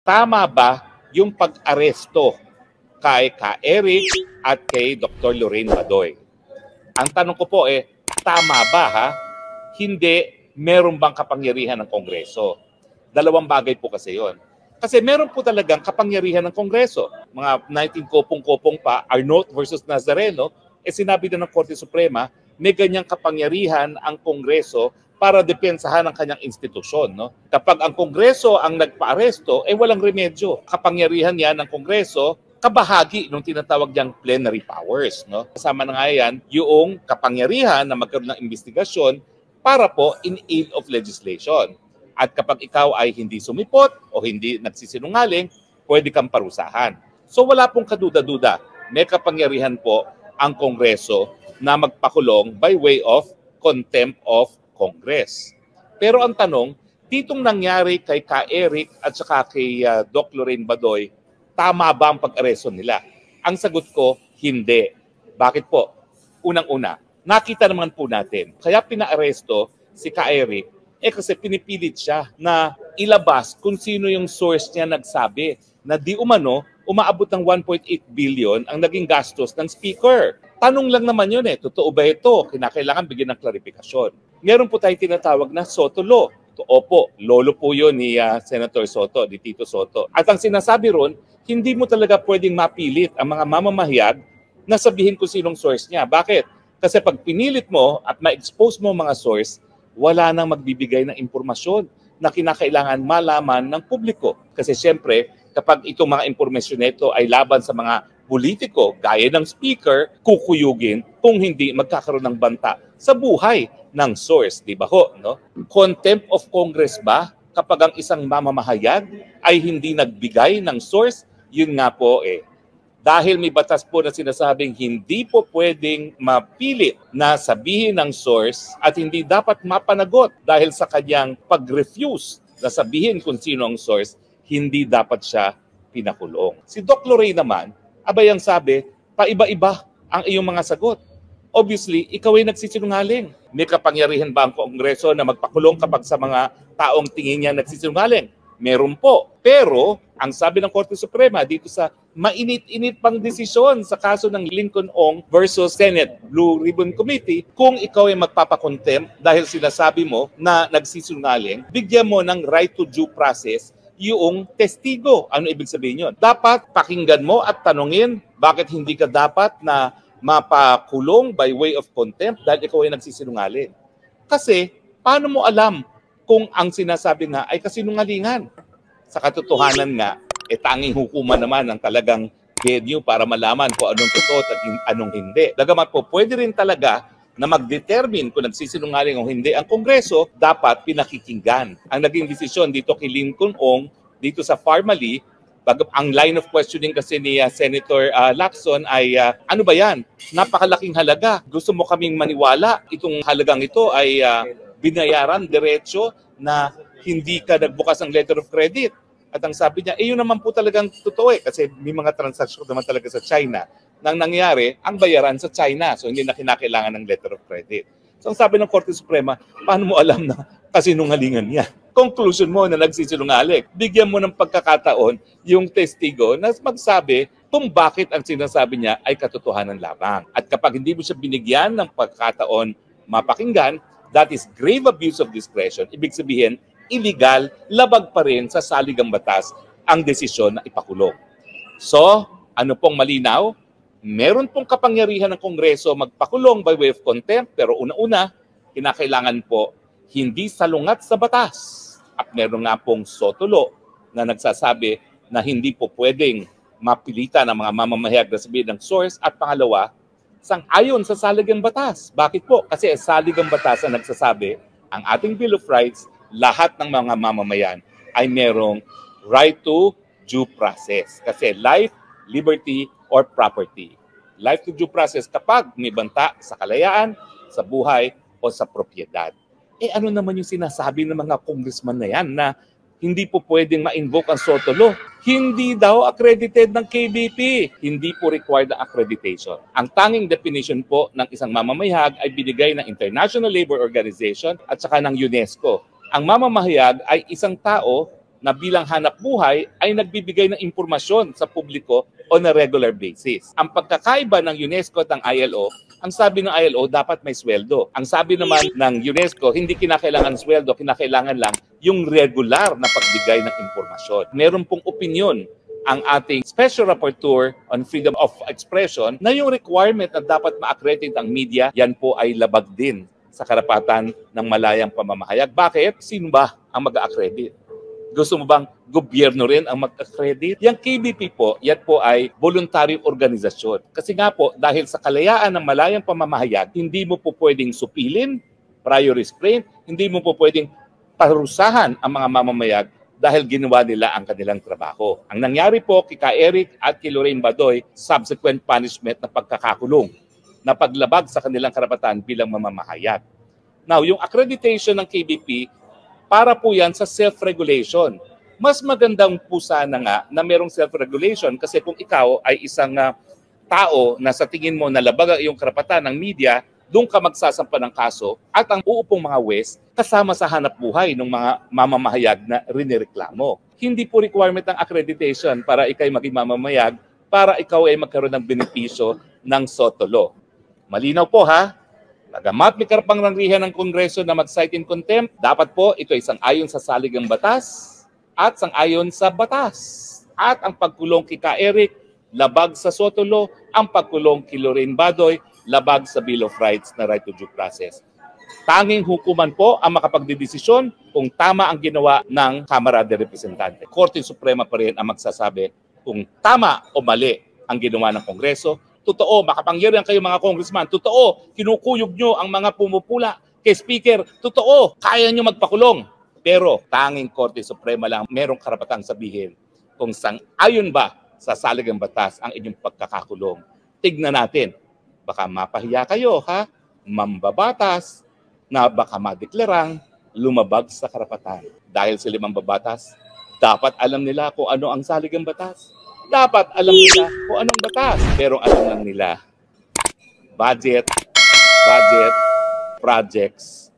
Tama ba yung pag-aresto kay Ka-Eric at kay Dr. Lorraine Badoy? Ang tanong ko po tama ba ha? Hindi, meron bang kapangyarihan ng Kongreso? Dalawang bagay po kasi yon. Kasi meron po talagang kapangyarihan ng Kongreso. Mga 19 kopong-kopong pa, Arnott versus Nazareno, sinabi na ng Korte Suprema, may ganyang kapangyarihan ang Kongreso para depensahan ang kanyang institusyon. No? Kapag ang Kongreso ang nagpa-aresto, walang remedyo. Kapangyarihan yan ng Kongreso, kabahagi ng tinatawag niyang plenary powers. No? Kasama na nga yan yung kapangyarihan na magkaroon ng investigasyon para po in aid of legislation. At kapag ikaw ay hindi sumipot o hindi nagsisinungaling, pwede kang parusahan. So wala pong kaduda-duda. May kapangyarihan po ang Kongreso na magpakulong by way of contempt of Congress. Pero ang tanong, ditong nangyari kay Ka-Eric at saka kay Doc Lorraine Badoy, tama ba ang pag-aresto nila? Ang sagot ko, hindi. Bakit po? Unang-una, nakita naman po natin, kaya pina-aresto si Ka-Eric, kasi pinipilit siya na ilabas kung sino yung source niya nagsabi na di umano, umaabot ng 1.8 billion ang naging gastos ng speaker. Tanong lang naman yun totoo ba ito? Kinakailangan bigyan ng klarifikasyon. Meron po tayong tinatawag na Soto Law. Opo, lolo po yun ni Senator Soto, ni Tito Soto. At ang sinasabi ron, hindi mo talaga pwedeng mapilit ang mga mamamahayag na sabihin kung sinong source niya. Bakit? Kasi pag pinilit mo at ma-expose mo mga source, wala nang magbibigay ng impormasyon na kinakailangan malaman ng publiko. Kasi siyempre, kapag itong mga impormasyon nito ay laban sa mga politiko, gaya ng speaker, kukuyugin kung hindi magkakaroon ng banta sa buhay ng source, di ba ho? No? Contempt of Congress ba kapag ang isang mamamahayag ay hindi nagbigay ng source? Yun nga po dahil may batas po na sinasabing hindi po pwedeng mapilit na sabihin ng source at hindi dapat mapanagot dahil sa kanyang pag-refuse na sabihin kung sino ang source, hindi dapat siya pinakulong. Si Doc Lorraine naman, abay ang sabi, paiba-iba ang iyong mga sagot. Obviously, ikaw ay nagsisinungaling. May kapangyarihan ba ang Kongreso na magpakulong kapag sa mga taong tingin niya nagsisinungaling? Meron po. Pero, ang sabi ng Korte Suprema dito sa mainit-init pang desisyon sa kaso ng Lincoln Ong versus Senate Blue Ribbon Committee, kung ikaw ay magpapakontempt dahil sinasabi mo na nagsisinungaling, bigyan mo ng right to due process yung testigo. Ano ibig sabihin yun? Dapat pakinggan mo at tanungin bakit hindi ka dapat na mapakulong by way of contempt dahil ikaw ay nagsisinungaling. Kasi, paano mo alam kung ang sinasabi nga ay kasinungalingan? Sa katotohanan nga, tanging hukuman naman ang talagang venue para malaman kung anong totoo at anong hindi. Bagamat po, pwede rin talaga na mag-determine kung nagsisinungaling o hindi ang Kongreso, dapat pinakikinggan. Ang naging desisyon dito kay Lincoln Ong, dito sa Farmally, ang line of questioning kasi ni Senator Lacson ay, ano ba yan? Napakalaking halaga. Gusto mo kaming maniwala, itong halagang ito ay binayaran diretso na hindi ka nagbukas ng letter of credit. At ang sabi niya, yun naman po talagang totoo kasi may mga transaction naman talaga sa China. Nang nangyari, ang bayaran sa China. So hindi na kinakailangan ng letter of credit. So ang sabi ng Korte Suprema, paano mo alam na kasinungalingan niya? Conclusion mo na nagsisinungaling. Bigyan mo ng pagkakataon yung testigo na magsabi kung bakit ang sinasabi niya ay katotohanan lamang. At kapag hindi mo siya binigyan ng pagkakataon mapakinggan, that is grave abuse of discretion. Ibig sabihin, illegal, labag pa rin sa saligang batas ang desisyon na ipakulong. So, ano pong malinaw? Meron pong kapangyarihan ng Kongreso magpakulong by way of contempt, pero una-una, kinakailangan po hindi salungat sa batas. At meron nga pong Soto Law na nagsasabi na hindi po pwedeng mapilitan ang mga mamamahayag na sabihin ng source. At pangalawa, sang-ayon sa saligang batas. Bakit po? Kasi saligang batas ang nagsasabi, ang ating Bill of Rights, lahat ng mga mamamayan ay merong right to due process. Kasi life, liberty, or property. Life to due process kapag may banta sa kalayaan, sa buhay, o sa propiedad. Ano naman yung sinasabi ng mga congressman na yan na hindi po pwedeng ma-invoke ang Soto Law? Hindi daw accredited ng KBP. Hindi po required ang accreditation. Ang tanging definition po ng isang mamamahayag ay binigay ng International Labour Organization at saka ng UNESCO. Ang mamamahayag ay isang tao na bilang hanap buhay ay nagbibigay ng impormasyon sa publiko on a regular basis. Ang pagkakaiba ng UNESCO at ng ILO, ang sabi ng ILO, dapat may sweldo. Ang sabi naman ng UNESCO, hindi kinakailangan sweldo, kinakailangan lang yung regular na pagbigay ng impormasyon. Meron pong opinyon ang ating Special Rapporteur on Freedom of Expression na yung requirement na dapat ma-accredit ang media, yan po ay labag din sa karapatan ng malayang pamamahayag. Bakit? Sino ba ang mag-accredit? Gusto mo bang gobyerno rin ang mag-accredit? Yung KBP po, yan po ay voluntaryong organisasyon. Kasi nga po, dahil sa kalayaan ng malayang pamamahayag, hindi mo po pwedeng supilin, prior restraint, hindi mo po pwedeng parusahan ang mga mamamayag dahil ginawa nila ang kanilang trabaho. Ang nangyari po kay Eric at kay Lorraine Badoy, subsequent punishment na pagkakakulong, na paglabag sa kanilang karapatan bilang mamamahayag. Now, yung accreditation ng KBP, para po yan sa self-regulation. Mas magandang po sana nga na merong self-regulation kasi kung ikaw ay isang tao na sa tingin mo nalabag ang iyong karapatan ng media, doon ka magsasampa ng kaso at ang uupong mga wes kasama sa hanap buhay ng mga mamamahayag na rinireklamo. Hindi po requirement ng accreditation para ikaw maging mamamayag para ikaw ay magkaroon ng benepisyo ng SOTO. Malinaw po ha? Bagamat may karapang rangrihan ng Kongreso na mag-cite in contempt, dapat po ito ay sang-ayon sa saligang batas at sang-ayon sa batas. At ang pagkulong kay Eric, labag sa SOTO law, ang pagkulong kay Lorraine Badoy, labag sa Bill of Rights na right to due process. Tanging hukuman po ang makapagdedesisyon kung tama ang ginawa ng Kamara de Representante. Korte Suprema pa rin ang magsasabi kung tama o mali ang ginawa ng Kongreso. Totoo, makapangyarihan kayo mga congressman. Totoo, kinukuyog nyo ang mga pumupula kay Speaker. Totoo, kaya nyo magpakulong. Pero tanging Korte Suprema lang merong karapatang sabihin kung sang-ayon ba sa saligang batas ang inyong pagkakakulong. Tignan natin, baka mapahiya kayo ha, mambabatas na baka madeklarang lumabag sa karapatan. Dahil sila mambabatas, dapat alam nila kung ano ang saligang batas. Dapat alam nila kung anong batas. Pero alam lang nila, budget, projects.